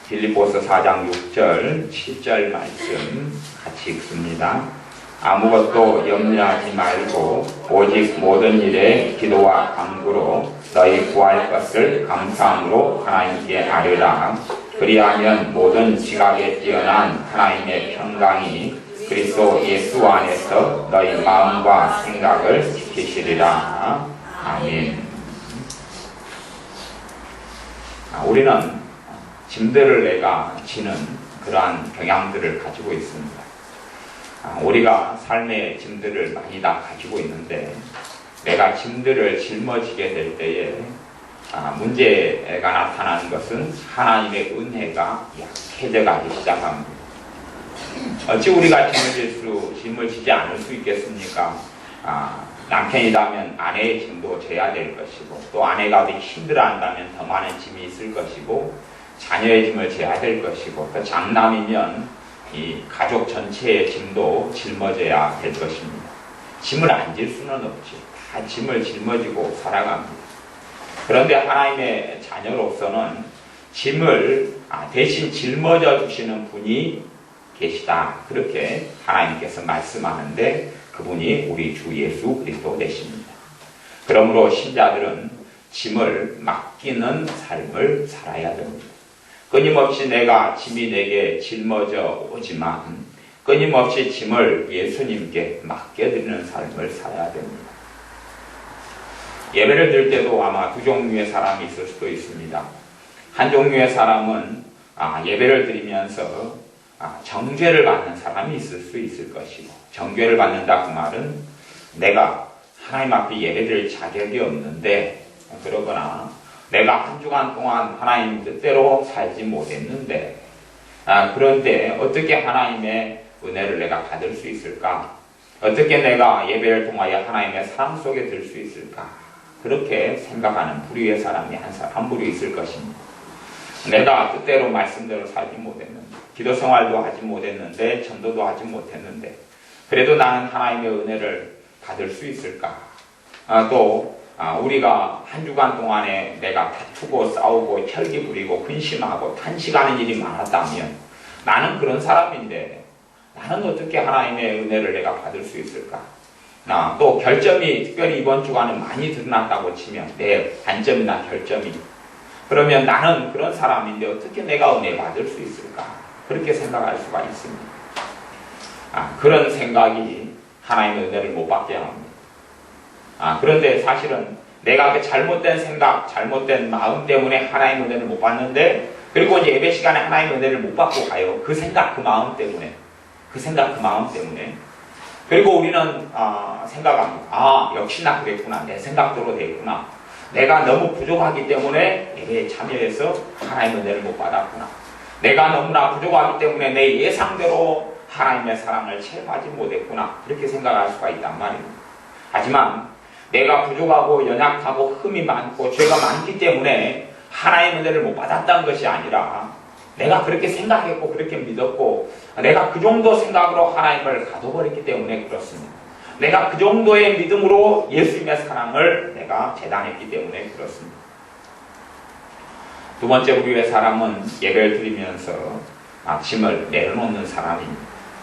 빌립보서 4장 6절, 7절 말씀 같이 읽습니다. 아무것도 염려하지 말고 오직 모든 일에 기도와 간구로 너희 구할 것을 감사함으로 하나님께 아뢰라. 그리하면 모든 지각에 뛰어난 하나님의 평강이 그리스도 예수 안에서 너희 마음과 생각을 지키시리라. 아멘. 우리는 짐들을 내가 지는 그러한 경향들을 가지고 있습니다. 우리가 삶의 짐들을 많이 다 가지고 있는데 내가 짐들을 짊어지게 될 때에 문제가 나타나는 것은 하나님의 은혜가 약해져가기 시작합니다. 어찌 우리가 짐을 지지 않을 수 있겠습니까? 남편이라면 아내의 짐도 져야 될 것이고, 또 아내가 어디 힘들어한다면 더 많은 짐이 있을 것이고, 자녀의 짐을 져야 될 것이고, 또 장남이면 이 가족 전체의 짐도 짊어져야 될 것입니다. 짐을 안 질 수는 없지. 다 짐을 짊어지고 살아갑니다. 그런데 하나님의 자녀로서는 짐을 대신 짊어져 주시는 분이 계시다. 그렇게 하나님께서 말씀하는데 그분이 우리 주 예수 그리스도 되십니다. 그러므로 신자들은 짐을 맡기는 삶을 살아야 됩니다. 끊임없이 내가 짐이 내게 짊어져 오지만 끊임없이 짐을 예수님께 맡겨드리는 삶을 살아야 됩니다. 예배를 드릴 때도 아마 두 종류의 사람이 있을 수도 있습니다. 한 종류의 사람은 예배를 드리면서 정죄를 받는 사람이 있을 수 있을 것이고, 정죄를 받는다 그 말은 내가 하나님 앞에 예배드릴 자격이 없는데, 그러거나 내가 한 주간 동안 하나님 뜻대로 살지 못했는데, 그런데 어떻게 하나님의 은혜를 내가 받을 수 있을까? 어떻게 내가 예배를 통하여 하나님의 사랑 속에 들 수 있을까? 그렇게 생각하는 부류의 사람이 한 부류 있을 것입니다. 내가 뜻대로 말씀대로 살지 못했는데, 기도 생활도 하지 못했는데, 전도도 하지 못했는데, 그래도 나는 하나님의 은혜를 받을 수 있을까? 또 우리가 한 주간 동안에 내가 다투고 싸우고 혈기 부리고 근심하고 탄식하는 일이 많았다면 나는 그런 사람인데 나는 어떻게 하나님의 은혜를 내가 받을 수 있을까? 또 결점이 특별히 이번 주간에 많이 드러났다고 치면 내 단점이나 결점이, 그러면 나는 그런 사람인데 어떻게 내가 은혜 받을 수 있을까? 그렇게 생각할 수가 있습니다. 그런 생각이 하나님의 은혜를 못 받게 합니다. 그런데 사실은 내가 그 잘못된 생각, 잘못된 마음 때문에 하나님의 은혜를 못 받는데, 그리고 이제 예배 시간에 하나님의 은혜를 못 받고 가요. 그 생각, 그 마음 때문에. 그리고 우리는 생각합니다. 역시나 그랬구나. 내 생각대로 됐구나. 내가 너무 부족하기 때문에 예배에 참여해서 하나님의 은혜를 못 받았구나. 내가 너무나 부족하기 때문에 내 예상대로 하나님의 사랑을 체험하지 못했구나. 그렇게 생각할 수가 있단 말입니다. 하지만 내가 부족하고 연약하고 흠이 많고 죄가 많기 때문에 하나님의 은혜를 못 받았다는 것이 아니라, 내가 그렇게 생각했고 그렇게 믿었고 내가 그 정도 생각으로 하나님을 가둬버렸기 때문에 그렇습니다. 내가 그 정도의 믿음으로 예수님의 사랑을 내가 재단했기 때문에 그렇습니다. 두 번째 부류의 사람은 예배를 드리면서 짐을 내려놓는 사람입니다.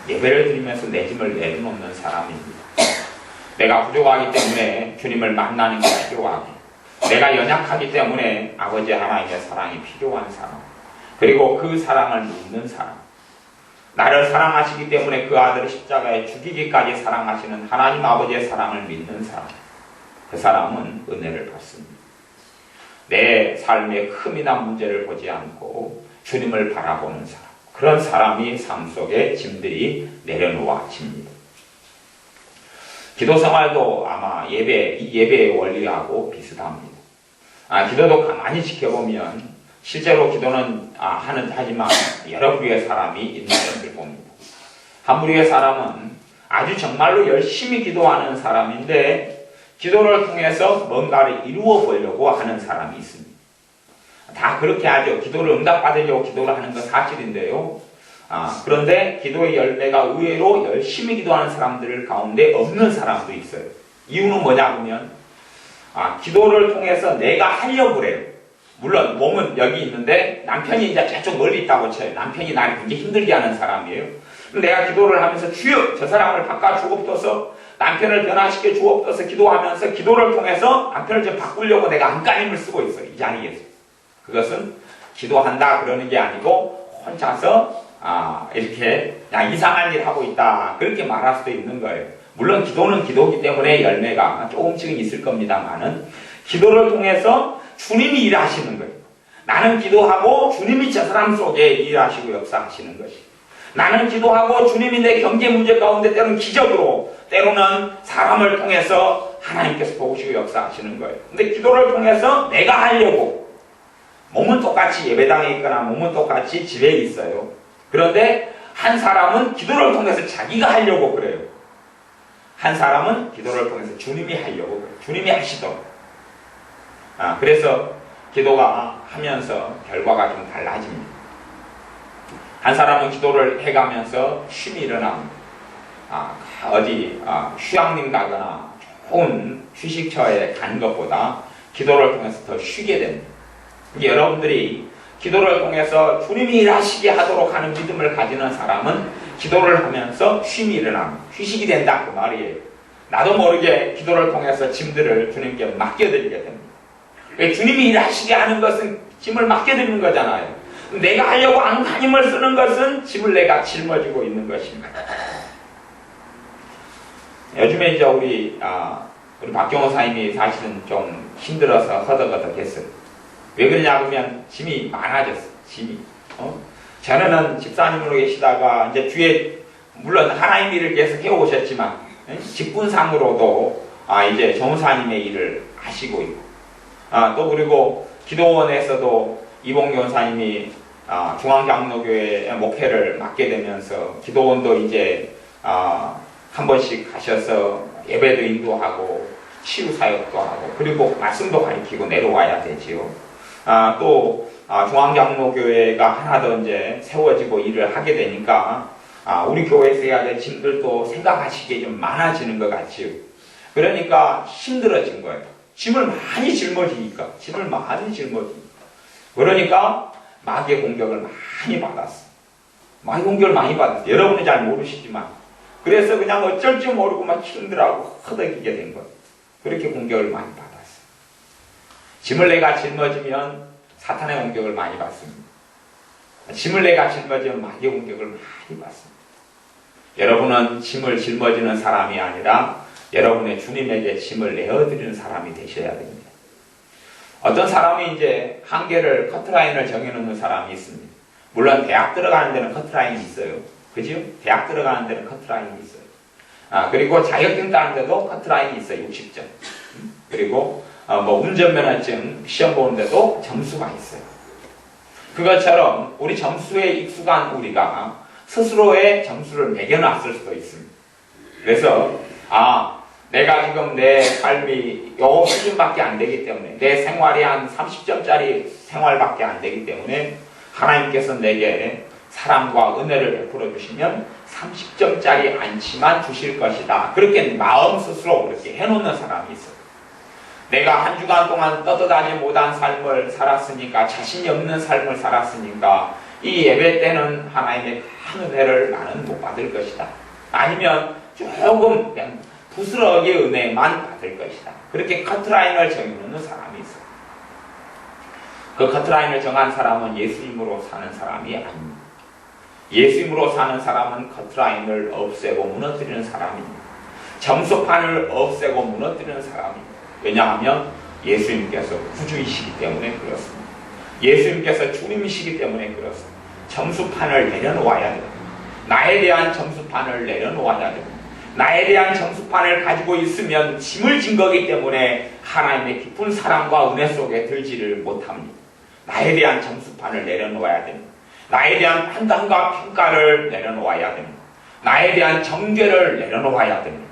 예배를 드리면서 내 짐을 내려놓는 사람입니다. 내가 부족하기 때문에 주님을 만나는 게 필요하고, 내가 연약하기 때문에 아버지 하나님의 사랑이 필요한 사람, 그리고 그 사랑을 믿는 사람, 나를 사랑하시기 때문에 그 아들을 십자가에 죽이기까지 사랑하시는 하나님 아버지의 사랑을 믿는 사람, 그 사람은 은혜를 받습니다. 내 삶의 흠이나 문제를 보지 않고 주님을 바라보는 사람, 그런 사람이 삶 속에 짐들이 내려놓아집니다. 기도 생활도 아마 예배의 원리하고 비슷합니다. 기도도 가만히 지켜보면 실제로 기도는 하지만 여러 부류의 사람이 있는 것을 봅니다. 한 부류의 사람은 아주 정말로 열심히 기도하는 사람인데 기도를 통해서 뭔가를 이루어 보려고 하는 사람이 있습니다. 다 그렇게 하죠. 기도를 응답받으려고 기도를 하는 건 사실인데요. 그런데 기도의 열매가 의외로 열심히 기도하는 사람들 가운데 없는 사람도 있어요. 이유는 뭐냐 하면 기도를 통해서 내가 하려고 그래요. 물론 몸은 여기 있는데 남편이 이제 저쪽 멀리 있다고 쳐요. 남편이 나를 굉장히 힘들게 하는 사람이에요. 내가 기도를 하면서 주여 저 사람을 바꿔 주옵소서, 남편을 변화시켜 주옵소서 기도하면서 기도를 통해서 남편을 좀 바꾸려고 내가 안간힘을 쓰고 있어요. 이 자리에서. 그것은 기도한다 그러는 게 아니고 혼자서 이렇게 그냥 이상한 일 하고 있다 그렇게 말할 수도 있는 거예요. 물론 기도는 기도이기 때문에 열매가 조금씩은 있을 겁니다만은 기도를 통해서 주님이 일하시는 거예요. 나는 기도하고 주님이 저 사람 속에 일하시고 역사하시는 것이. 나는 기도하고 주님이 내 경제 문제 가운데 때로는 기적으로, 때로는 사람을 통해서 하나님께서 보시고 역사하시는 거예요. 근데 기도를 통해서 내가 하려고, 몸은 똑같이 예배당에 있거나 몸은 똑같이 집에 있어요. 그런데 한 사람은 기도를 통해서 자기가 하려고 그래요. 한 사람은 기도를 통해서 주님이 하려고 그래요. 주님이 하시도록. 그래서 기도가 하면서 결과가 좀 달라집니다. 한 사람은 기도를 해가면서 쉼이 일어납니다. 어디 휴양림 가거나 좋은 휴식처에 간 것보다 기도를 통해서 더 쉬게 됩니다. 여러분들이 기도를 통해서 주님이 일하시게 하도록 하는 믿음을 가지는 사람은 기도를 하면서 쉼이 일어납니다. 휴식이 된다 그 말이에요. 나도 모르게 기도를 통해서 짐들을 주님께 맡겨드리게 됩니다. 주님이 일하시게 하는 것은 짐을 맡겨드리는 거잖아요. 내가 하려고 안간힘을 쓰는 것은 짐을 내가 짊어지고 있는 것입니다. 요즘에 이제 우리 박경호 사님이 사실은 좀 힘들어서 허덕허덕했어요. 왜 그러냐 그러면 짐이 많아졌어요. 짐이. 전에는 집사님으로 계시다가 이제 뒤에 물론 하나님 일을 계속 해오셨지만 직분상으로도 이제 정사님의 일을 하시고 있고 또 그리고 기도원에서도 이봉 교사님이 중앙장로교회 목회를 맡게 되면서 기도원도 이제 한 번씩 가셔서 예배도 인도하고 치유사역도 하고 그리고 말씀도 가르치고 내려와야 되지요. 또 중앙장로교회가 하나 더 이제 세워지고 일을 하게 되니까 우리 교회에서 해야 될 짐들도 생각하시기에 좀 많아지는 것 같지요. 그러니까 힘들어진 거예요. 짐을 많이 짊어지니까. 그러니까 마귀의 공격을 많이 받았어. 마귀 공격을 많이 받았어. 여러분은 잘 모르시지만. 그래서 그냥 어쩔 줄 모르고 막 힘들어하고 허덕이게 된 거예요. 그렇게 공격을 많이 받았어. 짐을 내가 짊어지면 사탄의 공격을 많이 받습니다. 짐을 내가 짊어지면 마귀의 공격을 많이 받습니다. 여러분은 짐을 짊어지는 사람이 아니라 여러분의 주님에게 짐을 내어드리는 사람이 되셔야 됩니다. 어떤 사람이 이제 한계를, 커트라인을 정해놓는 사람이 있습니다. 물론 대학 들어가는 데는 커트라인이 있어요. 그죠? 대학 들어가는 데는 커트라인이 있어요. 그리고 자격증 따는 데도 커트라인이 있어요. 60점. 그리고 운전면허증 시험 보는 데도 점수가 있어요. 그것처럼 우리 점수에 익숙한 우리가 스스로의 점수를 매겨놨을 수도 있습니다. 그래서 내가 지금 내 삶이 요 수준밖에 안 되기 때문에 내 생활이 한 30점짜리 생활밖에 안 되기 때문에 하나님께서 내게 사랑과 은혜를 베풀어 주시면 30점짜리 안치만 주실 것이다. 그렇게 마음 스스로 그렇게 해놓는 사람이 있어요. 내가 한 주간 동안 떳떳하지 못한 삶을 살았으니까, 자신이 없는 삶을 살았으니까 이 예배 때는 하나님의 큰 은혜를 나는 못 받을 것이다. 아니면 조금 부스러기의 은혜만 받을 것이다. 그렇게 커트라인을 정해놓는 사람이 있어요. 그 커트라인을 정한 사람은 예수님으로 사는 사람이 아닙니다. 예수님으로 사는 사람은 커트라인을 없애고 무너뜨리는 사람입니다. 점수판을 없애고 무너뜨리는 사람입니다. 왜냐하면 예수님께서 구주이시기 때문에 그렇습니다. 예수님께서 주님이시기 때문에 그렇습니다. 점수판을 내려놓아야 됩니다. 나에 대한 점수판을 내려놓아야 됩니다. 나에 대한 점수판을 가지고 있으면 짐을 진 거기 때문에 하나님의 깊은 사랑과 은혜 속에 들지를 못합니다. 나에 대한 점수판을 내려놓아야 됩니다. 나에 대한 판단과 평가를 내려놓아야 됩니다. 나에 대한 정죄를 내려놓아야 됩니다.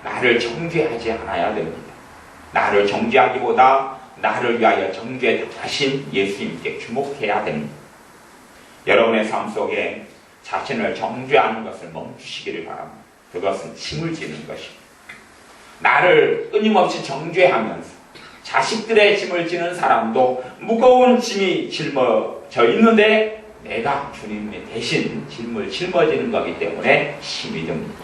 나를 정죄하지 않아야 됩니다. 나를 정죄하기보다 나를 위하여 정죄하신 예수님께 주목해야 됩니다. 여러분의 삶 속에 자신을 정죄하는 것을 멈추시기를 바랍니다. 그것은 짐을 지는 것입니다. 나를 끊임없이 정죄하면서 자식들의 짐을 지는 사람도 무거운 짐이 짊어져 있는데 내가 주님의 대신 짐을 짊어지는 거기 때문에 힘이 듭니다.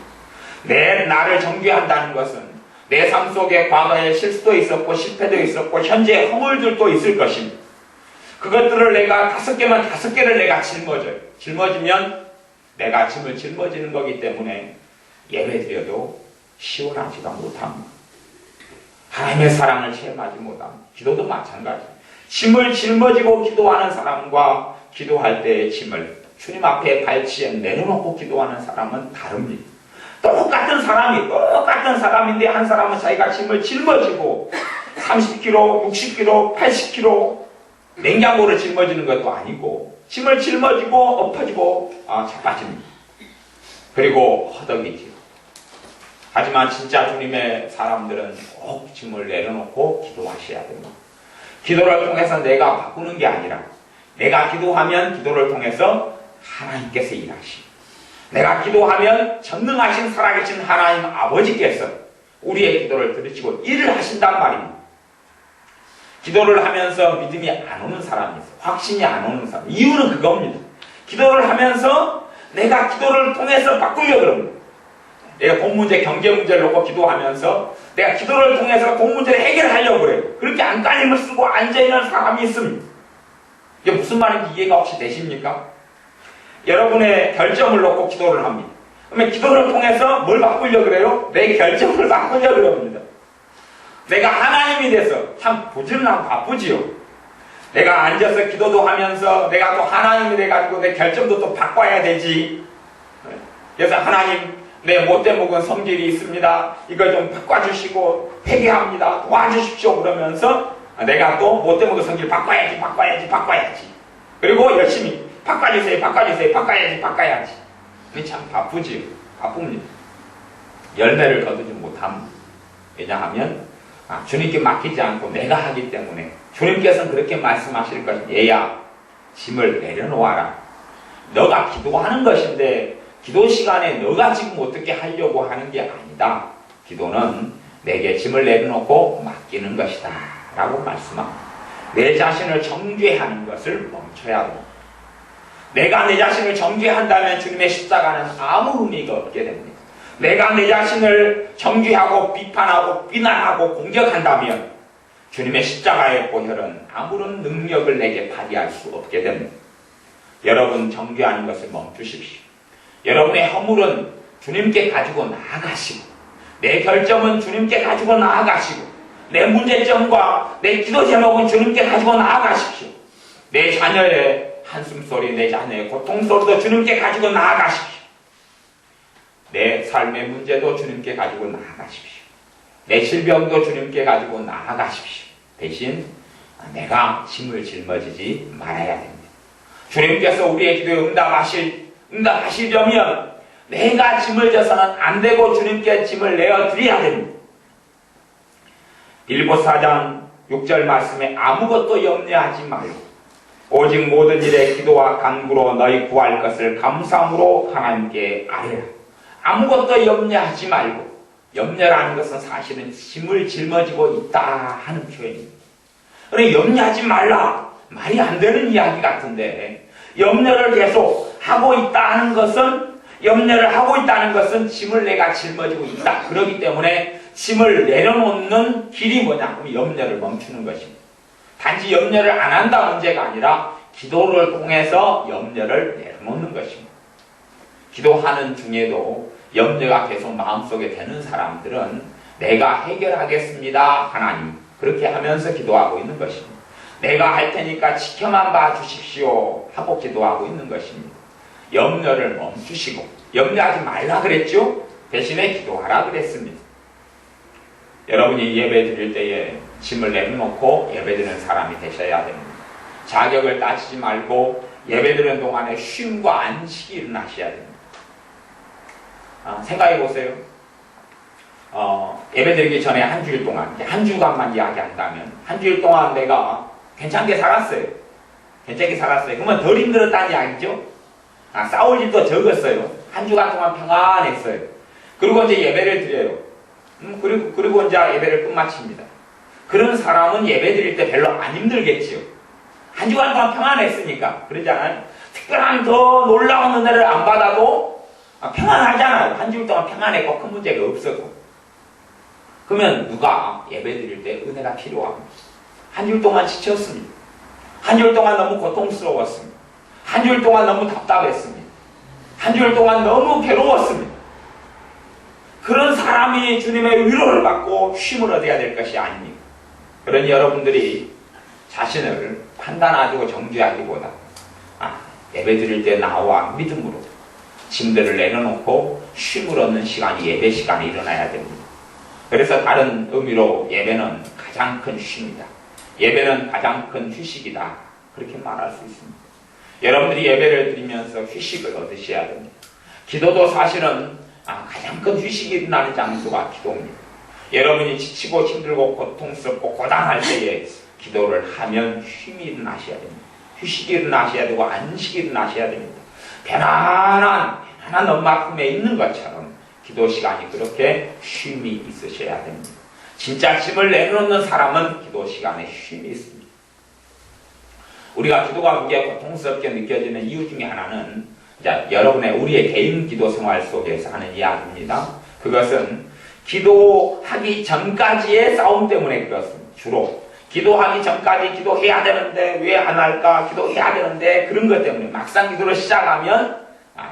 내 나를 정죄한다는 것은 내 삶 속에 과거에 실수도 있었고 실패도 있었고 현재 허물들도 있을 것입니다. 그것들을 내가 5개만 5개를 내가 짊어져요. 짊어지면 내가 짐을 짊어지는 거기 때문에 예배드려도 시원하지가 못합니다. 하나님의 사랑을 체험하지 못합니다. 기도도 마찬가지입니다. 짐을 짊어지고 기도하는 사람과 기도할 때의 짐을 주님 앞에 발치에 내려놓고 기도하는 사람은 다릅니다. 똑같은 사람인데 한 사람은 자기가 짐을 짊어지고 30kg, 60kg, 80kg 냉장고를 짊어지는 것도 아니고 짐을 짊어지고 엎어지고 자빠집니다. 그리고 허덕이지요. 하지만 진짜 주님의 사람들은 꼭 짐을 내려놓고 기도하셔야 됩니다. 기도를 통해서 내가 바꾸는 게 아니라 내가 기도하면 기도를 통해서 하나님께서 일하시고 내가 기도하면 전능하신 살아계신 하나님 아버지께서 우리의 기도를 들으시고 일을 하신단 말입니다. 기도를 하면서 믿음이 안 오는 사람이 있어요. 확신이 안 오는 사람. 이유는 그겁니다. 기도를 하면서 내가 기도를 통해서 바꾸려고 그럽니다. 내가 돈 문제, 경제 문제를 놓고 기도하면서 내가 기도를 통해서 돈 문제를 해결하려고 그래요. 그렇게 안간힘을 쓰고 앉아있는 사람이 있습니다. 이게 무슨 말인지 이해가 혹시 되십니까? 여러분의 결정을 놓고 기도를 합니다. 그러면 기도를 통해서 뭘 바꾸려고 그래요? 내 결정을 바꾸려고 그럽니다. 내가 하나님이 돼서 참 부지런하고 바쁘지요. 내가 앉아서 기도도 하면서 내가 또 하나님이 돼가지고 내 결정도 또 바꿔야 되지. 그래서 하나님 내 못돼 먹은 성질이 있습니다. 이걸 좀 바꿔주시고 회개합니다. 도와주십시오. 그러면서 내가 또 못돼 먹은 성질 바꿔야지. 그리고 열심히 바꿔야지. 참 바쁘지요. 바쁩니다. 열매를 거두지 못합니다. 왜냐하면 주님께 맡기지 않고 내가 하기 때문에 주님께서는 그렇게 말씀하실 것입니다. 얘야 짐을 내려놓아라. 너가 기도하는 것인데 기도 시간에 너가 지금 어떻게 하려고 하는 게 아니다. 기도는 내게 짐을 내려놓고 맡기는 것이다 라고 말씀합니다. 내 자신을 정죄하는 것을 멈춰야 합니다. 내가 내 자신을 정죄한다면 주님의 십자가는 아무 의미가 없게 됩니다. 내가 내 자신을 정죄하고 비판하고 비난하고 공격한다면 주님의 십자가의 보혈은 아무런 능력을 내게 발휘할 수 없게 됩니다. 여러분 정죄하는 것을 멈추십시오. 여러분의 허물은 주님께 가지고 나아가시고 내 결정은 주님께 가지고 나아가시고 내 문제점과 내 기도 제목은 주님께 가지고 나아가십시오. 내 자녀의 한숨소리, 내 자녀의 고통소리도 주님께 가지고 나아가십시오. 내 삶의 문제도 주님께 가지고 나아가십시오. 내 질병도 주님께 가지고 나아가십시오. 대신 내가 짐을 짊어지지 말아야 됩니다. 주님께서 우리의 기도에 응답하시려면 내가 짐을 져서는 안 되고 주님께 짐을 내어드려야 됩니다. 빌립보 4장 6절 말씀에 아무것도 염려하지 말고 오직 모든 일에 기도와 간구로 너희 구할 것을 감사함으로 하나님께 아뢰라. 아무것도 염려하지 말고, 염려라는 것은 사실은 짐을 짊어지고 있다 하는 표현입니다. 그러니 염려하지 말라. 말이 안 되는 이야기 같은데 염려를 계속 하고 있다는 것은 짐을 내가 짊어지고 있다. 그렇기 때문에 짐을 내려놓는 길이 뭐냐? 그럼 염려를 멈추는 것입니다. 단지 염려를 안 한다 문제가 아니라 기도를 통해서 염려를 내려놓는 것입니다. 기도하는 중에도 염려가 계속 마음속에 되는 사람들은 내가 해결하겠습니다 하나님 그렇게 하면서 기도하고 있는 것입니다. 내가 할 테니까 지켜만 봐 주십시오 하고 기도하고 있는 것입니다. 염려를 멈추시고 염려하지 말라 그랬죠? 대신에 기도하라 그랬습니다. 여러분이 예배 드릴 때에 짐을 내려놓고 예배 드리는 사람이 되셔야 됩니다. 자격을 따지지 말고 예배 드리는 동안에 쉼과 안식이 일어나셔야 됩니다. 생각해 보세요. 예배 드리기 전에 한 주일 동안, 한 주간만 이야기한다면 한 주일 동안 내가 괜찮게 살았어요. 그러면 덜 힘들었다는 이야기죠. 싸울 일도 적었어요. 한 주간 동안 평안했어요. 그리고 이제 예배를 드려요. 그리고 이제 예배를 끝마칩니다. 그런 사람은 예배드릴 때 별로 안 힘들겠지요. 한 주간 동안 평안했으니까. 그러지 않아요? 특별한 더 놀라운 은혜를 안 받아도 평안하잖아요. 한 주일 동안 평안했고 큰 문제가 없었고. 그러면 누가 예배드릴 때 은혜가 필요합니다. 한 주일 동안 지쳤습니다. 한 주일 동안 너무 고통스러웠습니다. 한 주일 동안 너무 답답했습니다. 한 주일 동안 너무 괴로웠습니다. 그런 사람이 주님의 위로를 받고 쉼을 얻어야 될 것이 아닙니다. 그러니 여러분들이 자신을 판단하고 정죄하기보다 예배 드릴 때 나와 믿음으로 짐들을 내려놓고 쉼을 얻는 시간이 예배 시간에 일어나야 됩니다. 그래서 다른 의미로 예배는 가장 큰 쉼이다. 예배는 가장 큰 휴식이다. 그렇게 말할 수 있습니다. 여러분들이 예배를 드리면서 휴식을 얻으셔야 됩니다. 기도도 사실은 가장 큰 휴식이 일어나는 장소가 기도입니다. 여러분이 지치고 힘들고 고통스럽고 고단할 때에 기도를 하면 쉼이 일어나셔야 됩니다. 휴식이 일어나셔야 되고 안식이 일어나셔야 됩니다. 편안한 엄마 품에 있는 것처럼 기도 시간이 그렇게 쉼이 있으셔야 됩니다. 진짜 짐을 내려놓는 사람은 기도 시간에 쉼이 있습니다. 우리가 기도가 그게 고통스럽게 느껴지는 이유 중에 하나는 우리의 개인 기도 생활 속에서 하는 이야기입니다. 그것은 기도하기 전까지의 싸움 때문에 그렇습니다. 주로 기도하기 전까지 기도해야 되는데 왜 안 할까? 기도해야 되는데 그런 것 때문에 막상 기도를 시작하면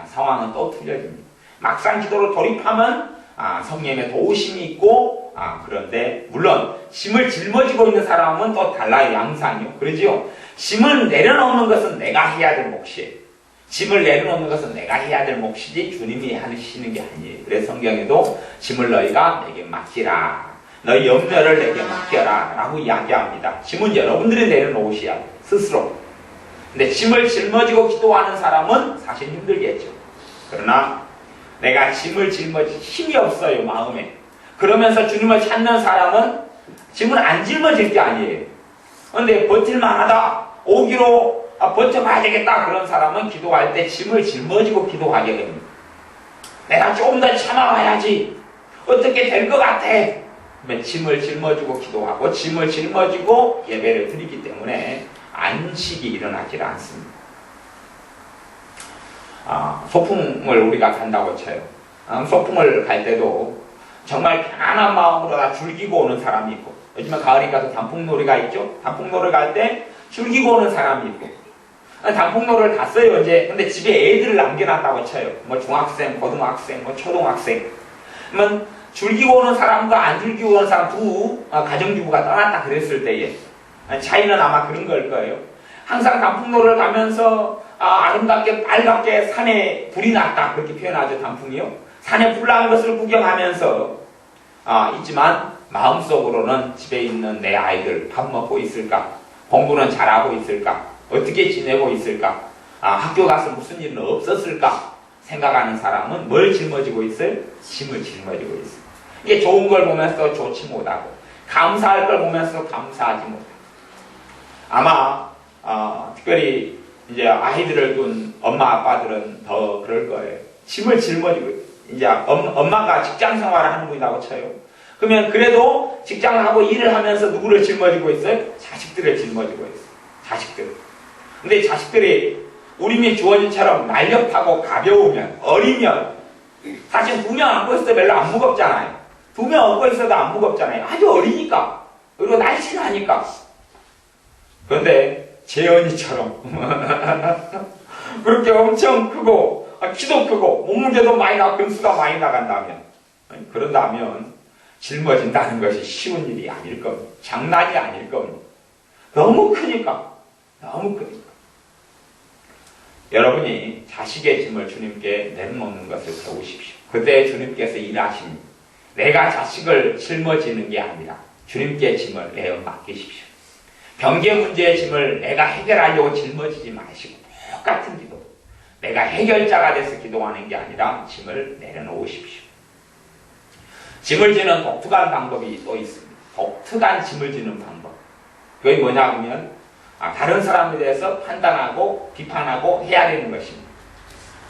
상황은 또 틀려집니다. 막상 기도로 돌입하면 성령의 도우심이 있고 그런데 물론 짐을 짊어지고 있는 사람은 또 달라요. 양상이요. 그러지요. 짐을 내려놓는 것은 내가 해야 될 몫이에요. 짐을 내려놓는 것은 내가 해야 될 몫이지 주님이 하시는 게 아니에요. 그래서 성경에도 짐을 너희가 내게 맡기라. 너희 염려를 내게 맡겨라 라고 이야기합니다. 짐은 여러분들이 내려놓으셔야 돼요. 스스로. 근데 짐을 짊어지고 기도하는 사람은 사실 힘들겠죠. 그러나 내가 짐을 짊어질 힘이 없어요. 마음에. 그러면서 주님을 찾는 사람은 짐을 안 짊어질 게 아니에요. 그런데 버틸만하다. 오기로 버텨봐야 되겠다. 그런 사람은 기도할 때 짐을 짊어지고 기도하게 됩니다. 내가 조금 더 참아봐야지. 어떻게 될 것 같아. 짐을 짊어지고 기도하고 짐을 짊어지고 예배를 드리기 때문에 안식이 일어나질 않습니다. 소풍을 우리가 간다고 쳐요. 소풍을 갈 때도 정말 편안한 마음으로 다 즐기고 오는 사람이 있고, 요즘에 가을이 가서 단풍놀이가 있죠. 단풍놀이 갈 때 즐기고 오는 사람이 있고, 단풍놀이를 갔어요 이제. 근데 집에 애들을 남겨놨다고 쳐요. 뭐 중학생, 고등학생, 뭐 초등학생. 그러면 즐기고 오는 사람과 안 즐기고 오는 사람 두 가정주부가 떠났다 그랬을 때에 차이는 아마 그런 걸 거예요. 항상 단풍놀이를 가면서 아름답게 빨갛게 산에 불이 났다 그렇게 표현하죠. 단풍이요. 산에 불 나는 것을 구경하면서 있지만 마음속으로는 집에 있는 내 아이들 밥 먹고 있을까? 공부는 잘하고 있을까? 어떻게 지내고 있을까? 학교 가서 무슨 일은 없었을까? 생각하는 사람은 뭘 짊어지고 있어요? 짐을 짊어지고 있어요. 이게 좋은 걸 보면서 좋지 못하고 감사할 걸 보면서 감사하지 못하고 아마 특별히 이제 아이들을 둔 엄마 아빠들은 더 그럴 거예요. 짐을 짊어지고 이제 엄마가 직장 생활을 하는 분이라고 쳐요. 그러면 그래도 직장을 하고 일을 하면서 누구를 짊어지고 있어요? 자식들을 짊어지고 있어요. 자식들. 근데 자식들이 우림이 주어진처럼 날렵하고 가벼우면 어리면 사실 2명 안고 있어도 별로 안 무겁잖아요. 2명 안고 있어도 안 무겁잖아요. 아주 어리니까. 그리고 날씬하니까. 그런데 재현이처럼 그렇게 엄청 크고 키도 크고 몸무게도 많이 나고 근수가 많이 나간다면 그런다면 짊어진다는 것이 쉬운 일이 아닐 겁니다. 장난이 아닐 겁니다. 너무 크니까. 여러분이 자식의 짐을 주님께 내려놓는 것을 배우십시오. 그때 주님께서 일하십니다. 내가 자식을 짊어지는 게 아니라 주님께 짐을 내어 맡기십시오. 경제 문제의 짐을 내가 해결하려고 짊어지지 마시고 똑같은 기도. 내가 해결자가 돼서 기도하는 게 아니라 짐을 내려놓으십시오. 짐을 지는 독특한 방법이 또 있습니다. 독특한 짐을 지는 방법. 그게 뭐냐 하면 다른 사람에 대해서 판단하고 비판하고 헤아리는 것입니다.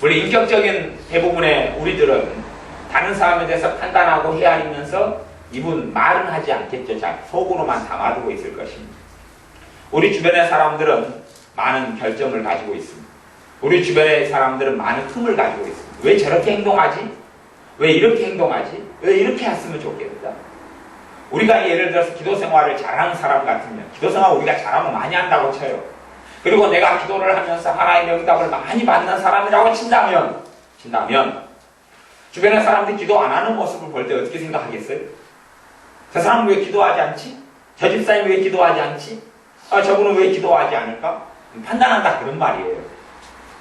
원래 인격적인 대부분의 우리들은 다른 사람에 대해서 판단하고 헤아리면서 이분 말은 하지 않겠죠. 잘 속으로만 담아두고 있을 것입니다. 우리 주변의 사람들은 많은 결점을 가지고 있습니다. 우리 주변의 사람들은 많은 틈을 가지고 있습니다. 왜 저렇게 행동하지? 왜 이렇게 행동하지? 왜 이렇게 했으면 좋겠다? 우리가 예를 들어서 기도 생활을 잘하는 사람 같으면, 기도 생활 우리가 잘하면 많이 한다고 쳐요. 그리고 내가 기도를 하면서 하나님의 응답을 많이 받는 사람이라고 친다면 주변의 사람들이 기도 안 하는 모습을 볼 때 어떻게 생각하겠어요? 저 사람은 왜 기도하지 않지? 저 집사님 왜 기도하지 않지? 저분은 왜 기도하지 않을까? 판단한다 그런 말이에요.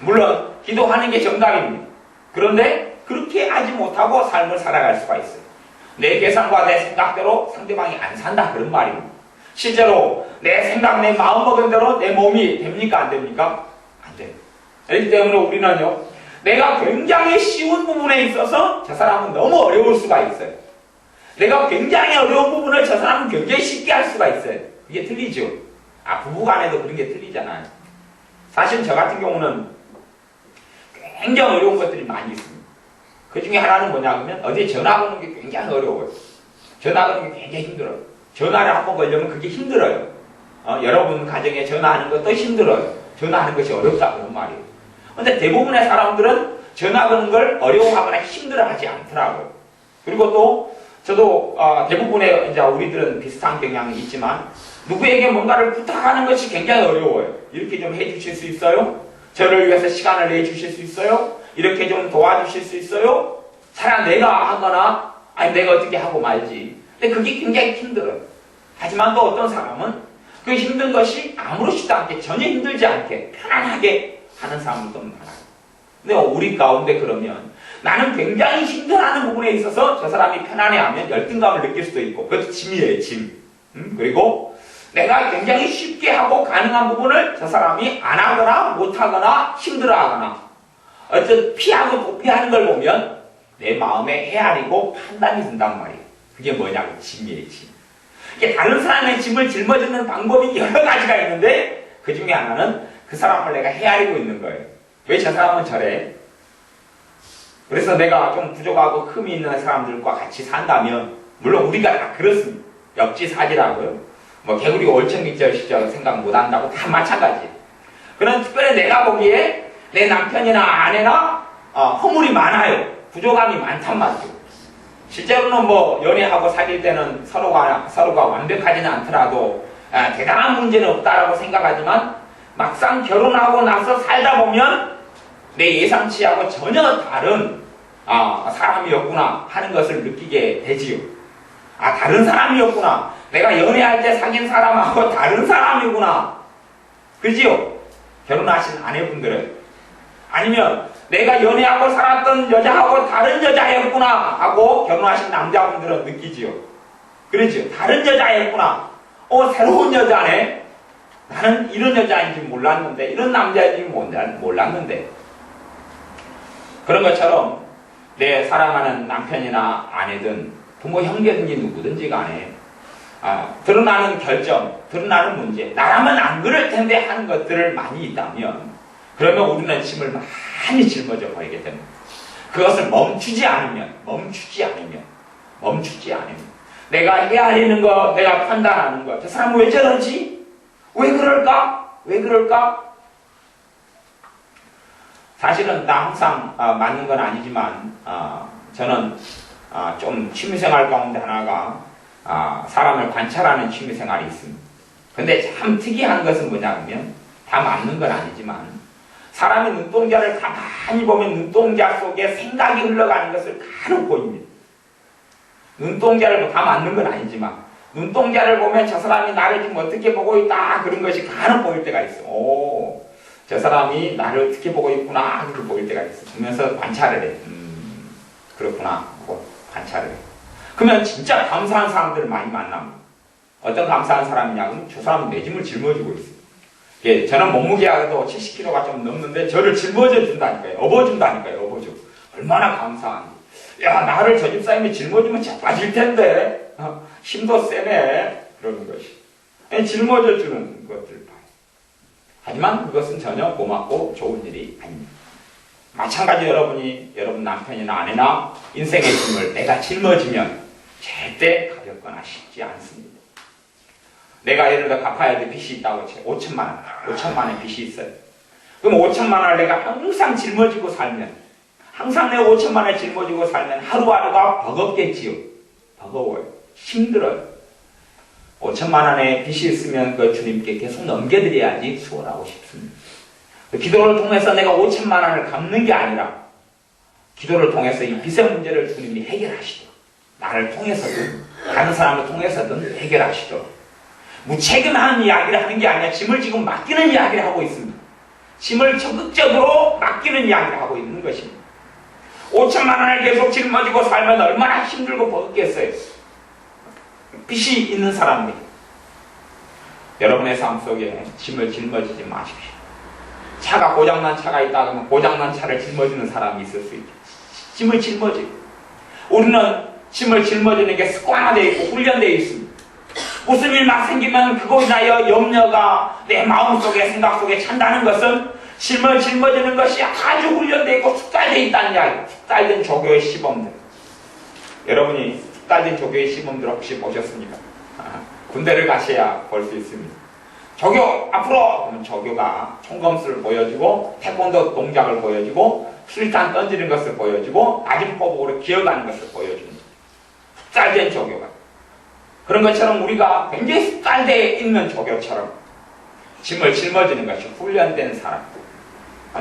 물론 기도하는 게 정답입니다. 그런데 그렇게 하지 못하고 삶을 살아갈 수가 있어요. 내 계산과 내 생각대로 상대방이 안 산다 그런 말입니다. 실제로 내 생각, 내 마음 먹은 대로 내 몸이 됩니까? 안 됩니까? 안 돼요. 그렇기 때문에 우리는요, 내가 굉장히 쉬운 부분에 있어서 저 사람은 너무 어려울 수가 있어요. 내가 굉장히 어려운 부분을 저 사람은 굉장히 쉽게 할 수가 있어요. 이게 틀리죠. 부부간에도 그런 게 틀리잖아요. 사실 저 같은 경우는 굉장히 어려운 것들이 많이 있습니다. 그 중에 하나는 뭐냐면 어디에 전화 거는 게 굉장히 어려워요. 전화 거는 게 굉장히 힘들어요. 전화를 한번 걸려면 그게 힘들어요. 여러분 가정에 전화하는 것도 힘들어요. 전화하는 것이 어렵다 그런 말이에요. 근데 대부분의 사람들은 전화 거는 걸 어려워하거나 힘들어하지 않더라고요. 그리고 또 저도 대부분의 이제 우리들은 비슷한 경향이 있지만 누구에게 뭔가를 부탁하는 것이 굉장히 어려워요. 이렇게 좀 해주실 수 있어요? 저를 위해서 시간을 내주실 수 있어요? 이렇게 좀 도와주실 수 있어요? 차라리 내가 하거나 아니 내가 어떻게 하고 말지. 근데 그게 굉장히 힘들어요. 하지만 또 어떤 사람은 그 힘든 것이 아무렇지도 않게 전혀 힘들지 않게 편안하게 하는 사람들도 많아요. 근데 우리 가운데 그러면 나는 굉장히 힘들어하는 부분에 있어서 저 사람이 편안해하면 열등감을 느낄 수도 있고 그것도 짐이에요. 짐. 그리고 내가 굉장히 쉽게 하고 가능한 부분을 저 사람이 안 하거나 못하거나 힘들어하거나 어쨌든 피하고 도피하는 걸 보면 내 마음에 헤아리고 판단이 든단 말이에요. 그게 뭐냐고 짐이에요. 짐. 이게 다른 사람의 짐을 짊어지는 방법이 여러 가지가 있는데 그 중에 하나는 그 사람을 내가 헤아리고 있는 거예요. 왜 저 사람은 저래? 그래서 내가 좀 부족하고 흠이 있는 사람들과 같이 산다면 물론 우리가 다 그렇습니다. 역지사지라고요. 뭐 개구리 올챙이절 시절 생각 못한다고 다 마찬가지예요. 그런 특별히 내가 보기에 내 남편이나 아내나 허물이 많아요. 부족함이 많단 말이죠. 실제로는 뭐 연애하고 사귈 때는 서로가 완벽하지는 않더라도 대단한 문제는 없다라고 생각하지만 막상 결혼하고 나서 살다 보면 내 예상치하고 전혀 다른 사람이었구나 하는 것을 느끼게 되지요. 다른 사람이었구나. 내가 연애할 때 사귄 사람하고 다른 사람이구나. 그지요? 결혼하신 아내분들은. 아니면 내가 연애하고 살았던 여자하고 다른 여자였구나 하고 결혼하신 남자분들은 느끼지요. 그러지요. 다른 여자였구나. 새로운 여자네. 나는 이런 여자인지 몰랐는데, 이런 남자인지 몰랐는데. 그런 것처럼 내 사랑하는 남편이나 아내든 부모 형제든지 누구든지 간에 드러나는 결점, 드러나는 문제, 나라면 안 그럴 텐데 하는 것들을 많이 있다면 그러면 우리는 짐을 많이 짊어져 버리게 됩니다. 그것을 멈추지 않으면 내가 헤아리는 거, 내가 판단하는 거, 저 사람은 왜 저러지? 왜 그럴까? 사실은 나 항상 맞는 건 아니지만 저는 좀 취미생활 가운데 하나가 사람을 관찰하는 취미생활이 있습니다. 근데 참 특이한 것은 뭐냐면 다 맞는 건 아니지만 사람의 눈동자를 가만히 보면 눈동자 속에 생각이 흘러가는 것을 간혹 보입니다. 눈동자를 다 맞는 건 아니지만 눈동자를 보면 저 사람이 나를 지금 어떻게 보고 있다 그런 것이 간혹 보일 때가 있어. 저 사람이 나를 어떻게 보고 있구나 그렇게 보일 때가 있어. 보면서 관찰을 해. 그렇구나 하고 관찰을 해. 그러면 진짜 감사한 사람들을 많이 만납니다. 어떤 감사한 사람이냐면 저 사람은 내 짐을 짊어지고 있어요. 예, 저는 몸무게가 70kg가 좀 넘는데 저를 짊어져 준다니까요. 업어준다니까요. 얼마나 감사한지. 야, 나를 저 집사님이 짊어지면 자빠질 텐데 힘도 세네 그러는 것이. 짊어져 주는 것들 봐요. 하지만 그것은 전혀 고맙고 좋은 일이 아닙니다. 마찬가지 여러분 남편이나 아내나 인생의 짐을 내가 짊어지면 절대 가볍거나 쉽지 않습니다. 내가 예를 들어 갚아야 될 빚이 있다고 쳐. 5천만 원. 5천만 원 빚이 있어요. 그럼 5천만 원을 내가 항상 짊어지고 살면, 항상 내가 5천만 원을 짊어지고 살면 하루하루가 버겁겠지요. 버거워요. 힘들어요. 5천만 원의 빚이 있으면 그 주님께 계속 넘겨드려야지 수월하고 싶습니다. 기도를 통해서 내가 5천만 원을 갚는 게 아니라 기도를 통해서 이 빚의 문제를 주님이 해결하시도록, 나를 통해서든 다른 사람을 통해서든 해결하시도록, 무책임한 이야기를 하는 게 아니라 짐을 지금 맡기는 이야기를 하고 있습니다. 짐을 적극적으로 맡기는 이야기를 하고 있는 것입니다. 5천만 원을 계속 짊어지고 살면 얼마나 힘들고 버겁겠어요. 빚이 있는 사람들, 여러분의 삶 속에 짐을 짊어지지 마십시오. 차가 고장난 차가 있다 그러면 고장난 차를 짊어지는 사람이 있을 수 있죠. 짐을 짊어지고, 우리는 짐을 짊어지는 게 습관화되어 있고 훈련되어 있습니다. 무슨 일만 생기면 그거 인하여 염려가 내 마음속에 생각 속에 찬다는 것은 짐을 짊어지는 것이 아주 훈련되어 있고 숙달되어 있다는 이야기. 숙달된 조교의 시범들, 여러분이 숙달된 조교의 시범들 혹시 보셨습니까? 군대를 가셔야 볼 수 있습니다. 조교 앞으로! 그러면 조교가 총검술을 보여주고 태권도 동작을 보여주고 수류탄 던지는 것을 보여주고 아진포복으로 기어가는 것을 보여줍니다. 숙달된 조교가. 그런 것처럼 우리가 굉장히 숙달되어 있는 조교처럼 짐을 짊어지는 것이 훈련된 사람,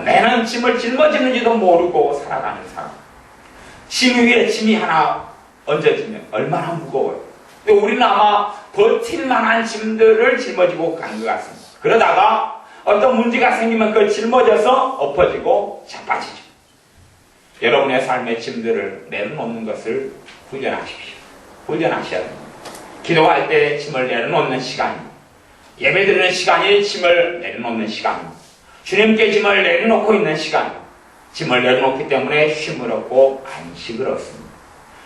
내는 짐을 짊어지는지도 모르고 살아가는 사람, 짐 위에 짐이 하나 얹어지면 얼마나 무거워요. 우리는 아마 버틸 만한 짐들을 짊어지고 가는 것 같습니다. 그러다가 어떤 문제가 생기면 그걸 짊어져서 엎어지고 자빠지죠. 여러분의 삶의 짐들을 내려놓는 것을 훈련하십시오. 훈련하셔야 됩니다. 기도할 때 짐을 내려놓는 시간입니다. 예배드리는 시간이 짐을 내려놓는 시간입니다. 주님께 짐을 내려놓고 있는 시간입니다. 짐을 내려놓기 때문에 쉼을 얻고 안식을 얻습니다.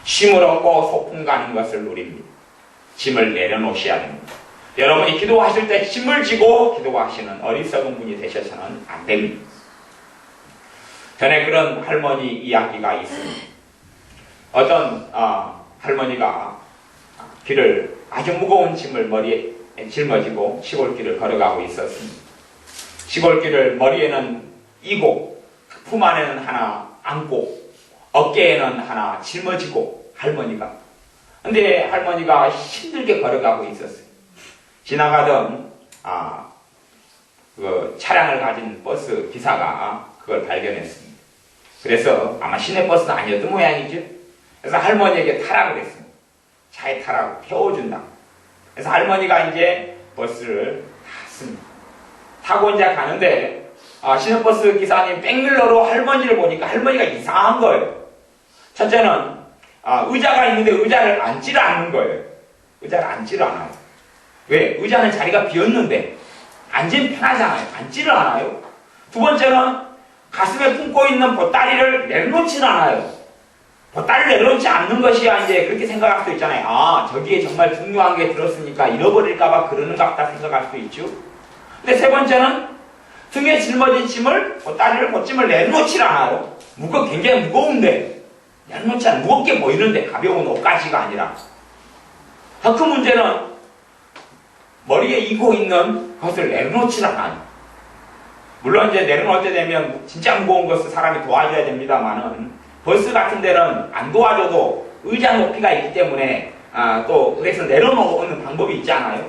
쉼을 얻고 소풍 가는 것을 누립니다. 짐을 내려놓으셔야 됩니다. 여러분이 기도하실 때 짐을 지고 기도하시는 어리석은 분이 되셔서는 안 됩니다. 전에 그런 할머니 이야기가 있습니다. 어떤 할머니가 길을, 아주 무거운 짐을 머리에 짊어지고 시골길을 걸어가고 있었습니다. 시골길을 머리에는 이고 품 안에는 하나 안고 어깨에는 하나 짊어지고 할머니가, 근데 할머니가 힘들게 걸어가고 있었어요. 지나가던 그 차량을 가진 버스 기사가 그걸 발견했습니다. 그래서 아마 시내버스는 아니었던 모양이죠. 그래서 할머니에게 타라고 그랬습니다. 차에 타라고 태워준다. 그래서 할머니가 이제 버스를 탔습니다. 타고 이제 가는데 시내버스 기사님 백밀러로 할머니를 보니까 할머니가 이상한 거예요. 첫째는 의자가 있는데 의자를 앉지를 않는 거예요. 의자를 앉지를 않아요. 왜? 의자는 자리가 비었는데 앉으면 편하잖아요. 앉지를 않아요. 두 번째는 가슴에 품고 있는 보따리를 내려놓지는 않아요. 보따리를 내려놓지 않는 것이야 이제 그렇게 생각할 수도 있잖아요. 저기에 정말 중요한 게 들었으니까 잃어버릴까봐 그러는 것 같다 생각할 수도 있죠. 근데 세 번째는 등에 짊어진 짐을, 보따리를, 보찜을 내려놓지 않아요. 굉장히 무거운데 내려놓지 않아요. 무겁게 보이는데 가벼운 옷가지가 아니라. 더 큰 문제는 머리에 이고 있는 것을 내려놓지 않아요. 물론 이제 내려놓을 때 되면 진짜 무거운 것을 사람이 도와줘야 됩니다만은 버스 같은 데는 안 도와줘도 의자 높이가 있기 때문에 또 그래서 내려놓는 방법이 있잖아요.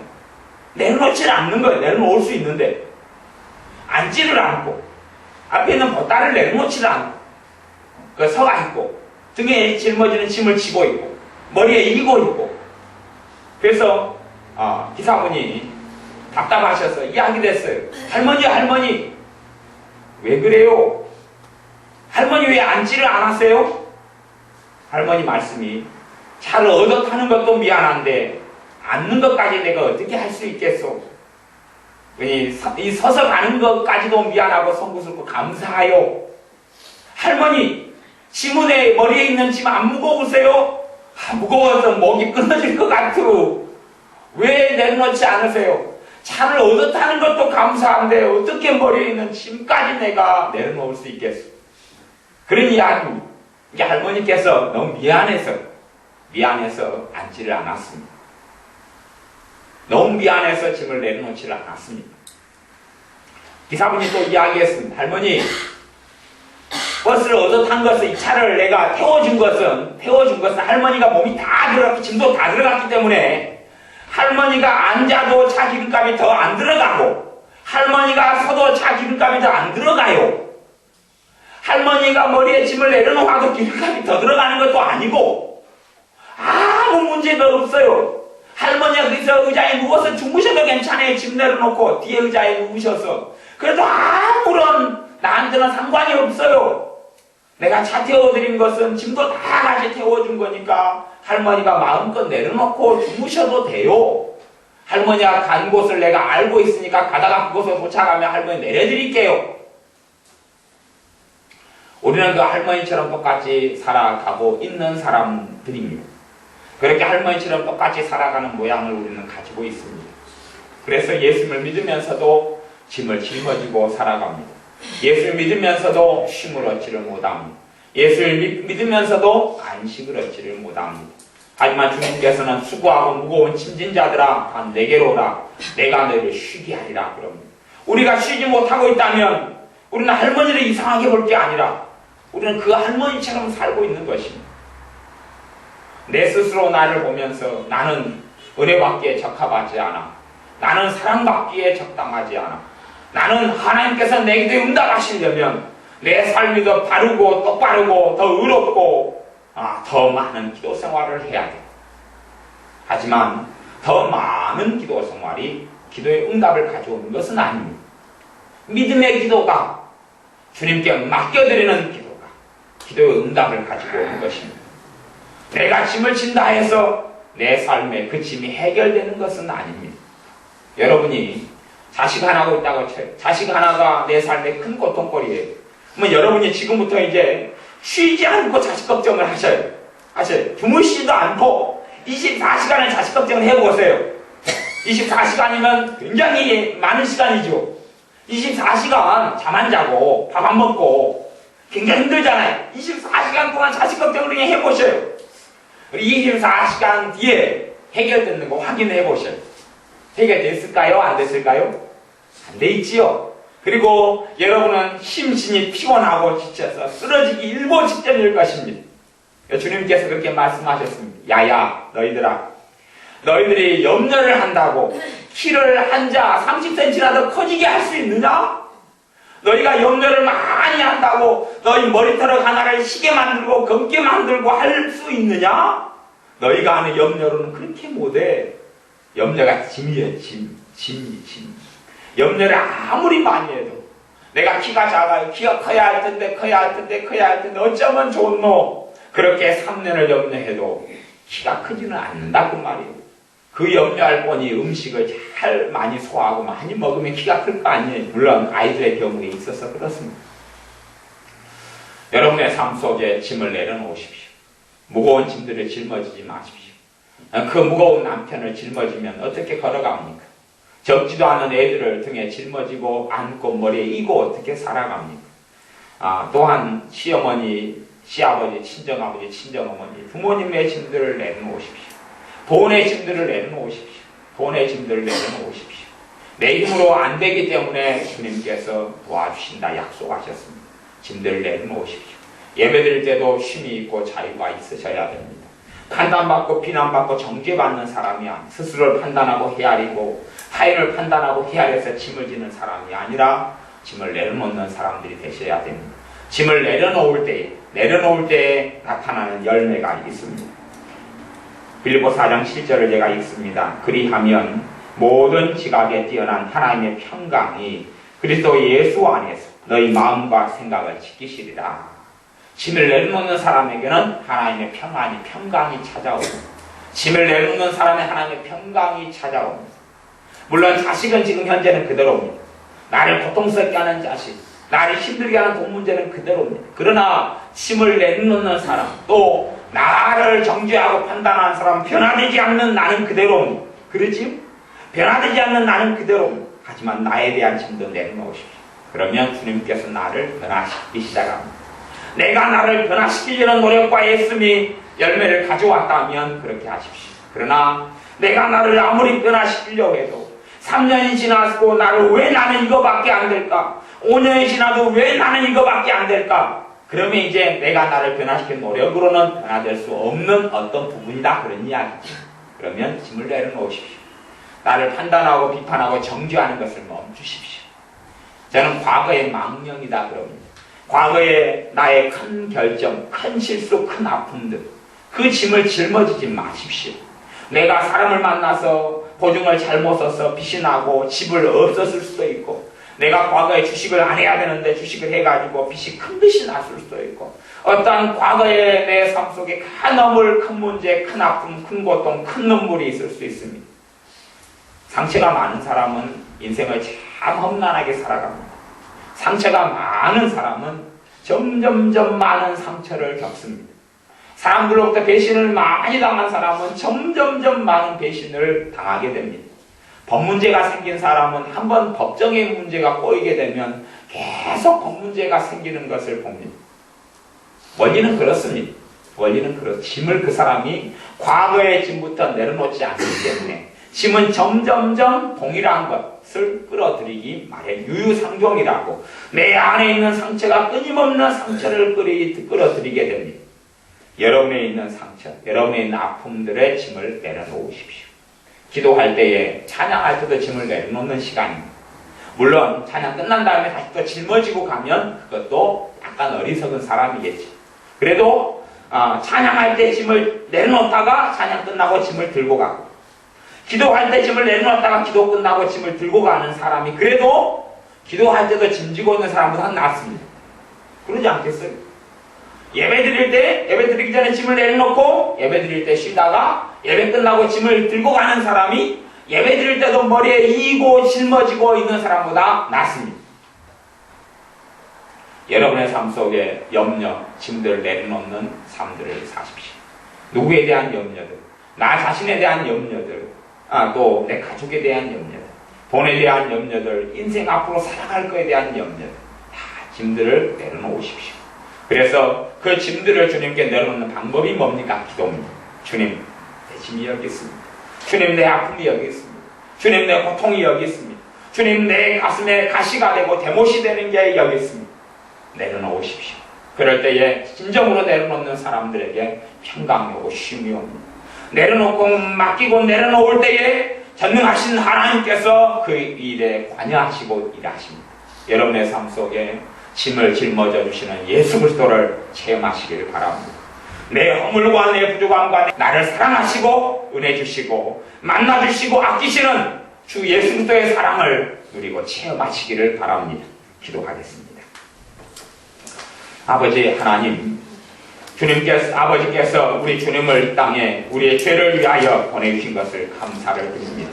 내려놓지를 않는 거예요. 내려놓을 수 있는데 앉지를 않고 앞에 있는 보따리를 내려놓지를 않고 서가 있고 등에 짊어지는 짐을 지고 있고 머리에 이고 있고 그래서 기사분이 답답하셔서 이야기를 했어요. 할머니 왜 그래요? 할머니 왜 앉지를 않았어요? 할머니 말씀이 차를 얻어 타는 것도 미안한데 앉는 것까지 내가 어떻게 할 수 있겠소? 이 서서 가는 것까지도 미안하고 송구스럽고 감사해요. 할머니 지문에 머리에 있는 짐 안 무거우세요? 무거워서 목이 끊어질 것 같으로 왜 내려놓지 않으세요? 차를 얻어 타는 것도 감사한데 어떻게 머리에 있는 짐까지 내가 내려놓을 수 있겠어? 그런 이야기입니다. 이게 할머니께서 너무 미안해서 미안해서 앉지를 않았습니다. 너무 미안해서 짐을 내려놓지를 않았습니다. 기사분이 또 이야기했습니다. 할머니, 버스를 얻어 탄 것은, 이 차를 내가 태워준 것은 할머니가 몸이 다 들어갔고 짐도 다 들어갔기 때문에 할머니가 앉아도 차 기름값이 더 안 들어가고 할머니가 서도 차 기름값이 더 안 들어가요. 할머니가 머리에 짐을 내려놓아도 기름값이 더 들어가는 것도 아니고 아무 문제도 없어요. 할머니가 그래서 의자에 누워서 주무셔도 괜찮아요. 짐 내려놓고 뒤에 의자에 누우셔서. 그래도 아무런 나한테는 상관이 없어요. 내가 차 태워드린 것은 짐도 다 같이 태워준 거니까 할머니가 마음껏 내려놓고 주무셔도 돼요. 할머니가 간 곳을 내가 알고 있으니까 가다가 그곳에 도착하면 할머니 내려드릴게요. 우리는 그 할머니처럼 똑같이 살아가고 있는 사람들입니다. 그렇게 할머니처럼 똑같이 살아가는 모양을 우리는 가지고 있습니다. 그래서 예수님을 믿으면서도 짐을 짊어지고 살아갑니다. 예수를 믿으면서도 쉼을 얻지를 못합니다. 예수를 믿으면서도 안식을 얻지를 못합니다. 하지만 주님께서는 수고하고 무거운 짐진 자들아 다 내게로 오라 내가 너희를 쉬게 하리라 그럽니다. 우리가 쉬지 못하고 있다면 우리는 할머니를 이상하게 볼 게 아니라 우리는 그 할머니처럼 살고 있는 것입니다. 내 스스로 나를 보면서 나는 은혜받기에 적합하지 않아. 나는 사랑받기에 적당하지 않아. 나는 하나님께서 내 기도에 응답하시려면 내 삶이 더 바르고 똑바르고 더 의롭고 더 많은 기도 생활을 해야 돼. 하지만 더 많은 기도 생활이 기도의 응답을 가져오는 것은 아닙니다. 믿음의 기도가 주님께 맡겨드리는 기도가 기도의 응답을 가지고 오는 것입니다. 내가 짐을 진다 해서 내 삶에 그 짐이 해결되는 것은 아닙니다. 여러분이 자식 하나가 있다고 쳐요. 자식 하나가 내 삶에 큰 고통거리예요. 그러면 여러분이 지금부터 이제 쉬지 않고 자식 걱정을 하셔요. 주무시지도 않고 24시간을 자식 걱정을 해보세요. 24시간이면 굉장히 많은 시간이죠. 24시간 잠 안 자고 밥 안 먹고 굉장히 힘들잖아요. 24시간 동안 자식 걱정을 그냥 해보셔요. 24시간 뒤에 해결되는 거 확인해 보셔요. 해결됐을까요? 안 됐을까요? 안 돼 있지요. 그리고 여러분은 심신이 피곤하고 지쳐서 쓰러지기 일보 직전일 것입니다. 주님께서 그렇게 말씀하셨습니다. 야야 너희들아, 너희들이 염려를 한다고 키를 한 자 30cm라도 커지게 할 수 있느냐? 너희가 염려를 많이 한다고 너희 머리털을 하나를 시게 만들고 검게 만들고 할 수 있느냐? 너희가 하는 염려로는 그렇게 못해. 염려가 짐이에요. 짐. 염려를 아무리 많이 해도 내가 키가 작아요. 키가 커야 할 텐데 어쩌면 좋노. 그렇게 3년을 염려해도 키가 크지는 않는다고 말이에요. 그 염려할 뻔히 음식을 잘 많이 소화하고 많이 먹으면 키가 클 거 아니에요. 물론 아이들의 경우에 있어서 그렇습니다. 여러분의 삶 속에 짐을 내려놓으십시오. 무거운 짐들을 짊어지지 마십시오. 그 무거운 남편을 짊어지면 어떻게 걸어갑니까? 적지도 않은 애들을 등에 짊어지고 안고 머리에 이고 어떻게 살아갑니까? 또한 시어머니, 시아버지, 친정아버지, 친정어머니, 부모님의 짐들을 내려놓으십시오. 돈의 짐들을 내려놓으십시오. 내 힘으로 안 되기 때문에 주님께서 도와주신다 약속하셨습니다. 짐들을 내려놓으십시오. 예배드릴 때도 쉼이 있고 자유가 있으셔야 됩니다. 판단받고 비난받고 정죄받는 사람이 아니라 스스로를 판단하고 헤아리고 타인을 판단하고 헤아려서 짐을 지는 사람이 아니라 짐을 내려놓는 사람들이 되셔야 됩니다. 짐을 내려놓을 때에 나타나는 열매가 있습니다. 빌립보 4장 7절을 제가 읽습니다. 그리하면 모든 지각에 뛰어난 하나님의 평강이 그리스도 예수 안에서 너희 마음과 생각을 지키시리라. 짐을 내려놓는 사람에게는 하나님의 평강이 찾아옵니다. 짐을 내려놓는 사람의 하나님의 평강이 찾아옵니다. 물론 자식은 지금 현재는 그대로입니다. 나를 고통스럽게 하는 자식, 나를 힘들게 하는 돈 문제는 그대로입니다. 그러나 짐을 내려놓는 사람, 또 나를 정죄하고 판단하는 사람, 변화되지 않는 나는 그대로입니다. 그러지? 변화되지 않는 나는 그대로입니다. 하지만 나에 대한 짐도 내려놓으십시오. 그러면 주님께서 나를 변화시키기 시작합니다. 내가 나를 변화시키려는 노력과 애씀이 열매를 가져왔다면 그렇게 하십시오. 그러나 내가 나를 아무리 변화시키려고 해도 3년이 지났고 나를 왜 나는 이거밖에 안 될까? 5년이 지나도 왜 나는 이거밖에 안 될까? 그러면 이제 내가 나를 변화시키는 노력으로는 변화될 수 없는 어떤 부분이다, 그런 이야기지. 그러면 짐을 내려놓으십시오. 나를 판단하고 비판하고 정죄하는 것을 멈추십시오. 저는 과거의 망령이다 그럽니다. 과거의 나의 큰 결정, 큰 실수, 큰 아픔들, 그 짐을 짊어지지 마십시오. 내가 사람을 만나서 보증을 잘못 써서 빚이 나고 집을 없었을 수도 있고, 내가 과거에 주식을 안 해야 되는데 주식을 해가지고 빚이 큰 빚이 났을 수도 있고, 어떠한 과거의 내 삶 속에 넘을 큰 문제, 큰 아픔, 큰 고통, 큰 눈물이 있을 수 있습니다. 상처가 많은 사람은 인생을 참 험난하게 살아갑니다. 상처가 많은 사람은 점점점 많은 상처를 겪습니다. 사람들로부터 배신을 많이 당한 사람은 점점점 많은 배신을 당하게 됩니다. 법 문제가 생긴 사람은 한번 법정의 문제가 꼬이게 되면 계속 법 문제가 생기는 것을 봅니다. 원리는 그렇습니다. 원리는 짐을 그 사람이 과거의 짐부터 내려놓지 않기 때문에 짐은 점점점 동일한 것을 끌어들이기 마련. 유유상종이라고 내 안에 있는 상처가 끊임없는 상처를 끌어들이게 됩니다. 여러분에 있는 상처, 여러분에 있는 아픔들의 짐을 내려놓으십시오. 기도할 때에, 찬양할 때도 짐을 내려놓는 시간입니다. 물론 찬양 끝난 다음에 다시 또 짊어지고 가면 그것도 약간 어리석은 사람이겠지. 그래도 찬양할 때 짐을 내려놓다가 찬양 끝나고 짐을 들고 가고, 기도할 때 짐을 내려놓다가 기도 끝나고 짐을 들고 가는 사람이 그래도 기도할 때도 짐 지고 있는 사람보다 낫습니다. 그러지 않겠어요? 예배 드리기 전에 짐을 내려놓고 예배 드릴 때 쉬다가 예배 끝나고 짐을 들고 가는 사람이 예배 드릴 때도 머리에 이고 짊어지고 있는 사람보다 낫습니다. 여러분의 삶 속에 염려, 짐들을 내려놓는 삶들을 사십시오. 누구에 대한 염려들, 나 자신에 대한 염려들, 또 내 가족에 대한 염려들, 돈에 대한 염려들, 인생 앞으로 살아갈 것에 대한 염려들, 다 짐들을 내려놓으십시오. 그래서 그 짐들을 주님께 내려놓는 방법이 뭡니까? 기도입니다. 주님, 내 짐이 여기 있습니다. 주님, 내 아픔이 여기 있습니다. 주님, 내 고통이 여기 있습니다. 주님, 내 가슴에 가시가 되고 대못이 되는 게 여기 있습니다. 내려놓으십시오. 그럴 때에 진정으로 내려놓는 사람들에게 평강이 오고 쉼이 옵니다. 내려놓고 맡기고 내려놓을 때에 전능하신 하나님께서 그 일에 관여하시고 일하십니다. 여러분의 삶 속에 짐을 짊어져 주시는 예수 그리스도를 체험하시길 바랍니다. 내 허물과 내 부족함과 나를 사랑하시고 은혜 주시고 만나 주시고 아끼시는 주 예수 그리스도의 사랑을 누리고 체험하시기를 바랍니다. 기도하겠습니다. 아버지 하나님, 아버지께서 우리 주님을 이 땅에 우리의 죄를 위하여 보내주신 것을 감사를 드립니다.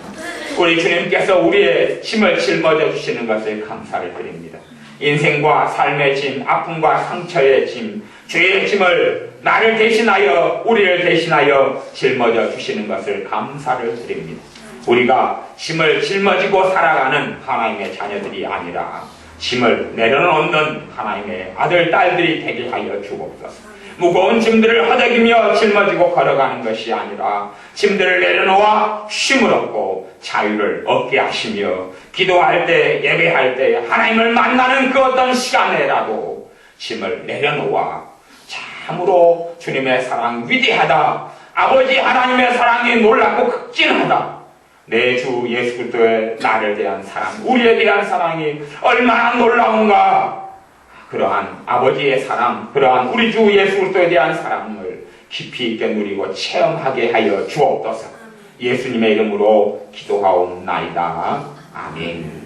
우리 주님께서 우리의 짐을 짊어져 주시는 것을 감사를 드립니다. 인생과 삶의 짐, 아픔과 상처의 짐, 죄의 짐을 나를 대신하여, 우리를 대신하여 짊어져 주시는 것을 감사를 드립니다. 우리가 짐을 짊어지고 살아가는 하나님의 자녀들이 아니라 짐을 내려놓는 하나님의 아들, 딸들이 되게 하여 주옵소서. 무거운 짐들을 허덕이며 짊어지고 걸어가는 것이 아니라 짐들을 내려놓아 쉼을 얻고 자유를 얻게 하시며 기도할 때, 예배할 때 하나님을 만나는 그 어떤 시간에라도 짐을 내려놓아 참으로 주님의 사랑 위대하다, 아버지 하나님의 사랑이 놀랍고 극진하다, 내 주 예수 그리스도의 나를 대한 사랑, 우리에 대한 사랑이 얼마나 놀라운가. 그러한 아버지의 사랑, 그러한 우리 주 예수 그리스도에 대한 사랑을 깊이 있게 누리고 체험하게 하여 주옵소서. 예수님의 이름으로 기도하옵나이다. 아멘.